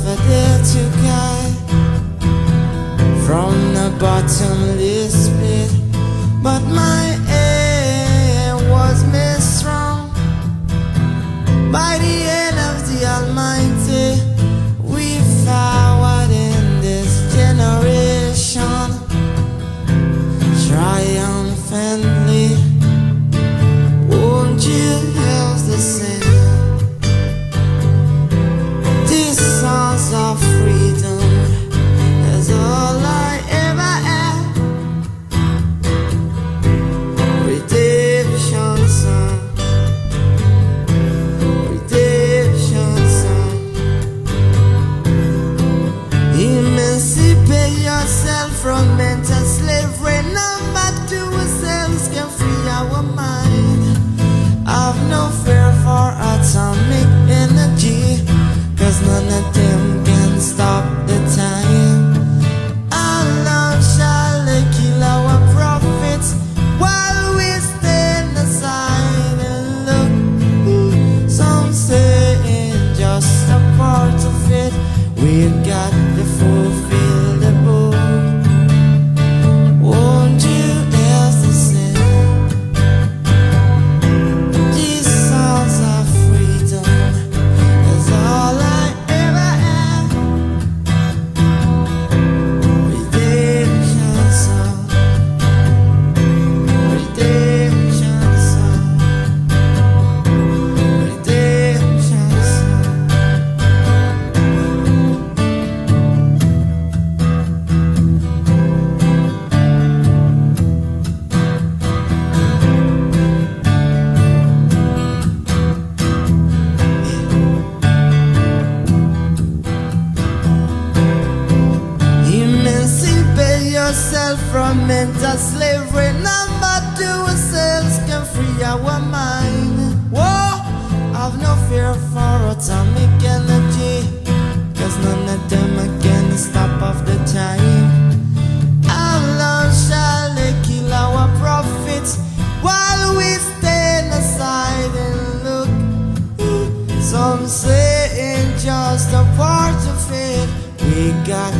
a day to guide from the bottomless pit, but my aim was made strong by the hand of the Almighty. We forward in this generation triumphantly. Won't you help the sing? These songs of freedom is all I ever had. Redemption song, redemption song. Emancipate yourself from mental slavery. Number two, ourselves can free our mind. I've no fear for atomic energy, 'cause none of them can stop the time. Our love shall kill our prophets while we stand aside and look. Some say it's just a part of it. We've got to fulfill the book. Won't you else the sin? These songs of freedom is all I ever had. Redemption song, redemption song, redemption song. Emancipate yourself from mental slavery. Number two, ourselves can free our mind. Whoa, I've no fear for atomic energy, 'cause none of them can stop off the time. Our love shall kill our prophets while we stand aside and look. Some say it's just a part of it. We got